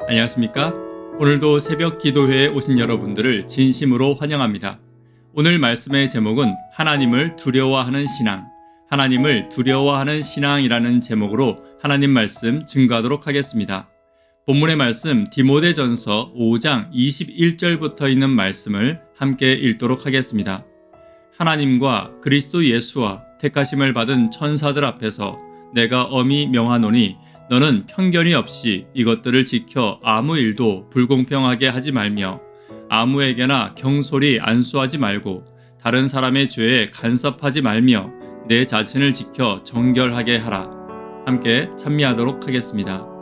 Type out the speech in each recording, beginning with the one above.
안녕하십니까? 오늘도 새벽 기도회에 오신 여러분들을 진심으로 환영합니다. 오늘 말씀의 제목은 하나님을 두려워하는 신앙, 하나님을 두려워하는 신앙이라는 제목으로 하나님 말씀 증거하도록 하겠습니다. 본문의 말씀 디모데전서 5장 21절부터 있는 말씀을 함께 읽도록 하겠습니다. 하나님과 그리스도 예수와 택하심을 받은 천사들 앞에서 내가 엄히 명하노니 너는 편견이 없이 이것들을 지켜 아무 일도 불공평하게 하지 말며 아무에게나 경솔히 안수하지 말고 다른 사람의 죄에 간섭하지 말며 내 자신을 지켜 정결하게 하라. 함께 찬미하도록 하겠습니다.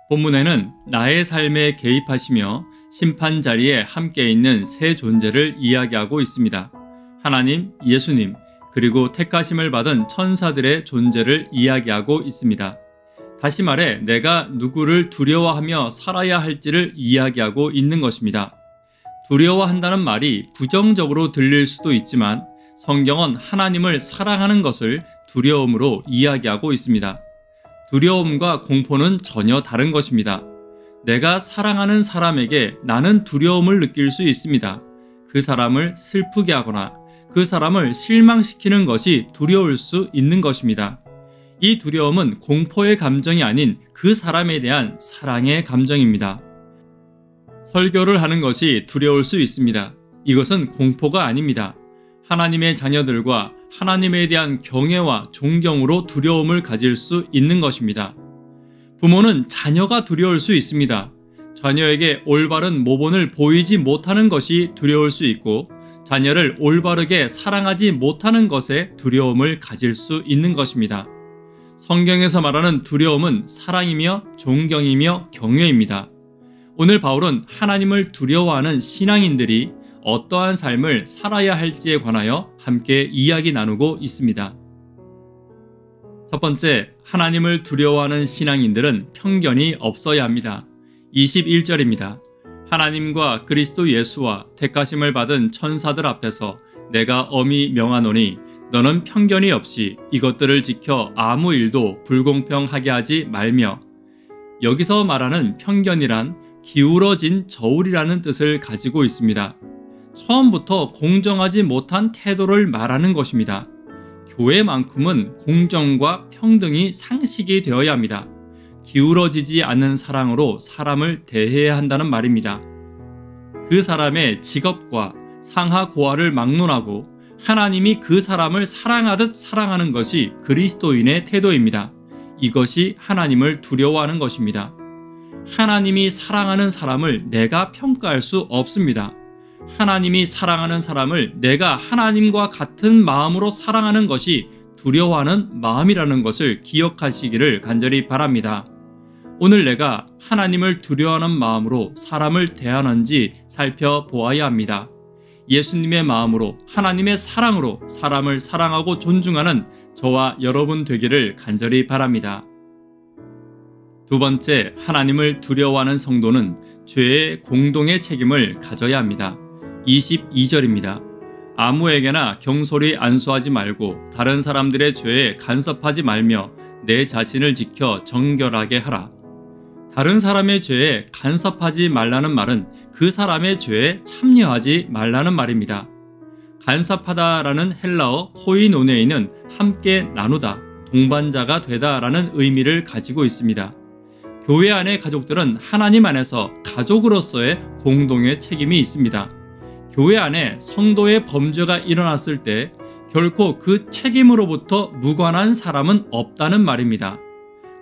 본문에는 나의 삶에 개입하시며 심판 자리에 함께 있는 세 존재를 이야기하고 있습니다. 하나님, 예수님, 그리고 택하심을 받은 천사들의 존재를 이야기하고 있습니다. 다시 말해 내가 누구를 두려워하며 살아야 할지를 이야기하고 있는 것입니다. 두려워한다는 말이 부정적으로 들릴 수도 있지만 성경은 하나님을 사랑하는 것을 두려움으로 이야기하고 있습니다. 두려움과 공포는 전혀 다른 것입니다. 내가 사랑하는 사람에게 나는 두려움을 느낄 수 있습니다. 그 사람을 슬프게 하거나 그 사람을 실망시키는 것이 두려울 수 있는 것입니다. 이 두려움은 공포의 감정이 아닌 그 사람에 대한 사랑의 감정입니다. 설교를 하는 것이 두려울 수 있습니다. 이것은 공포가 아닙니다. 하나님의 자녀들과 하나님에 대한 경외와 존경으로 두려움을 가질 수 있는 것입니다. 부모는 자녀가 두려울 수 있습니다. 자녀에게 올바른 모본을 보이지 못하는 것이 두려울 수 있고 자녀를 올바르게 사랑하지 못하는 것에 두려움을 가질 수 있는 것입니다. 성경에서 말하는 두려움은 사랑이며 존경이며 경외입니다. 오늘 바울은 하나님을 두려워하는 신앙인들이 어떠한 삶을 살아야 할지에 관하여 함께 이야기 나누고 있습니다. 첫 번째, 하나님을 두려워하는 신앙인들은 편견이 없어야 합니다. 21절입니다. 하나님과 그리스도 예수와 택하심을 받은 천사들 앞에서 내가 엄히 명하노니 너는 편견이 없이 이것들을 지켜 아무 일도 불공평하게 하지 말며. 여기서 말하는 편견이란 기울어진 저울이라는 뜻을 가지고 있습니다. 처음부터 공정하지 못한 태도를 말하는 것입니다. 교회만큼은 공정과 평등이 상식이 되어야 합니다. 기울어지지 않는 사랑으로 사람을 대해야 한다는 말입니다. 그 사람의 직업과 상하 고하를 막론하고 하나님이 그 사람을 사랑하듯 사랑하는 것이 그리스도인의 태도입니다. 이것이 하나님을 두려워하는 것입니다. 하나님이 사랑하는 사람을 내가 평가할 수 없습니다. 하나님이 사랑하는 사람을 내가 하나님과 같은 마음으로 사랑하는 것이 두려워하는 마음이라는 것을 기억하시기를 간절히 바랍니다. 오늘 내가 하나님을 두려워하는 마음으로 사람을 대하는지 살펴보아야 합니다. 예수님의 마음으로 하나님의 사랑으로 사람을 사랑하고 존중하는 저와 여러분 되기를 간절히 바랍니다. 두 번째, 하나님을 두려워하는 성도는 죄의 공동의 책임을 가져야 합니다. 22절입니다. 아무에게나 경솔히 안수하지 말고 다른 사람들의 죄에 간섭하지 말며 내 자신을 지켜 정결하게 하라. 다른 사람의 죄에 간섭하지 말라는 말은 그 사람의 죄에 참여하지 말라는 말입니다. 간섭하다라는 헬라어 코이노네이는 함께 나누다, 동반자가 되다라는 의미를 가지고 있습니다. 교회 안의 가족들은 하나님 안에서 가족으로서의 공동의 책임이 있습니다. 교회 안에 성도의 범죄가 일어났을 때 결코 그 책임으로부터 무관한 사람은 없다는 말입니다.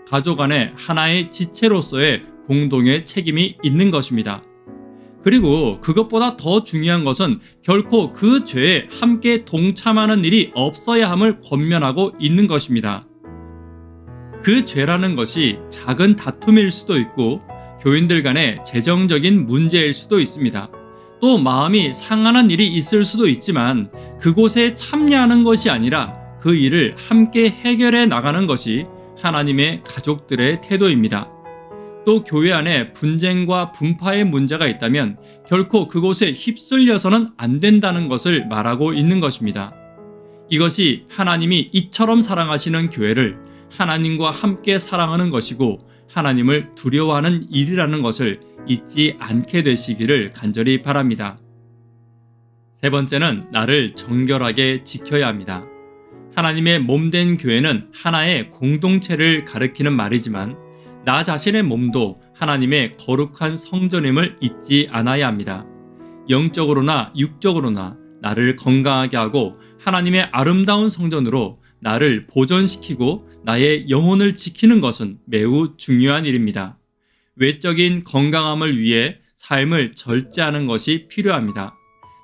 가족 안에 하나의 지체로서의 공동의 책임이 있는 것입니다. 그리고 그것보다 더 중요한 것은 결코 그 죄에 함께 동참하는 일이 없어야 함을 권면하고 있는 것입니다. 그 죄라는 것이 작은 다툼일 수도 있고 교인들 간의 재정적인 문제일 수도 있습니다. 또 마음이 상하는 일이 있을 수도 있지만 그곳에 참여하는 것이 아니라 그 일을 함께 해결해 나가는 것이 하나님의 가족들의 태도입니다. 또 교회 안에 분쟁과 분파의 문제가 있다면 결코 그곳에 휩쓸려서는 안 된다는 것을 말하고 있는 것입니다. 이것이 하나님이 이처럼 사랑하시는 교회를 하나님과 함께 사랑하는 것이고 하나님을 두려워하는 일이라는 것을 잊지 않게 되시기를 간절히 바랍니다. 세 번째는 나를 정결하게 지켜야 합니다. 하나님의 몸된 교회는 하나의 공동체를 가리키는 말이지만 나 자신의 몸도 하나님의 거룩한 성전임을 잊지 않아야 합니다. 영적으로나 육적으로나 나를 건강하게 하고 하나님의 아름다운 성전으로 나를 보존시키고 나의 영혼을 지키는 것은 매우 중요한 일입니다. 외적인 건강함을 위해 삶을 절제하는 것이 필요합니다.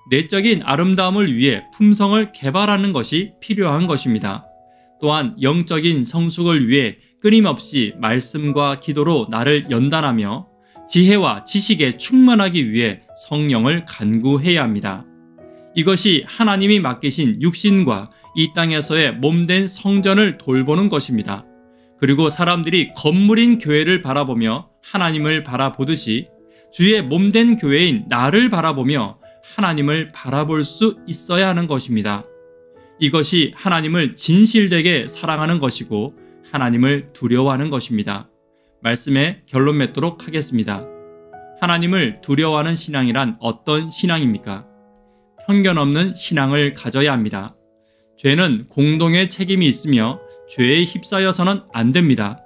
내적인 아름다움을 위해 품성을 개발하는 것이 필요한 것입니다. 또한 영적인 성숙을 위해 끊임없이 말씀과 기도로 나를 연단하며 지혜와 지식에 충만하기 위해 성령을 간구해야 합니다. 이것이 하나님이 맡기신 육신과 이 땅에서의 몸된 성전을 돌보는 것입니다. 그리고 사람들이 건물인 교회를 바라보며 하나님을 바라보듯이 주의 몸된 교회인 나를 바라보며 하나님을 바라볼 수 있어야 하는 것입니다. 이것이 하나님을 진실되게 사랑하는 것이고 하나님을 두려워하는 것입니다. 말씀에 결론 맺도록 하겠습니다. 하나님을 두려워하는 신앙이란 어떤 신앙입니까? 편견 없는 신앙을 가져야 합니다. 죄는 공동의 책임이 있으며 죄에 휩싸여서는 안 됩니다.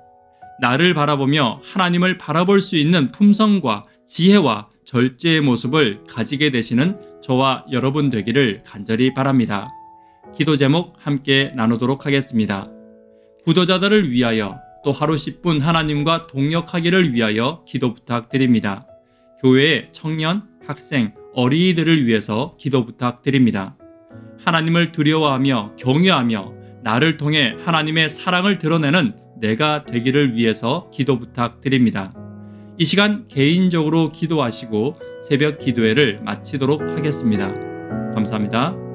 나를 바라보며 하나님을 바라볼 수 있는 품성과 지혜와 절제의 모습을 가지게 되시는 저와 여러분 되기를 간절히 바랍니다. 기도 제목 함께 나누도록 하겠습니다. 구도자들을 위하여 또 하루 10분 하나님과 동역하기를 위하여 기도 부탁드립니다. 교회의 청년, 학생, 어린이들을 위해서 기도 부탁드립니다. 하나님을 두려워하며 경외하며 나를 통해 하나님의 사랑을 드러내는 내가 되기를 위해서 기도 부탁드립니다. 이 시간 개인적으로 기도하시고 새벽 기도회를 마치도록 하겠습니다. 감사합니다.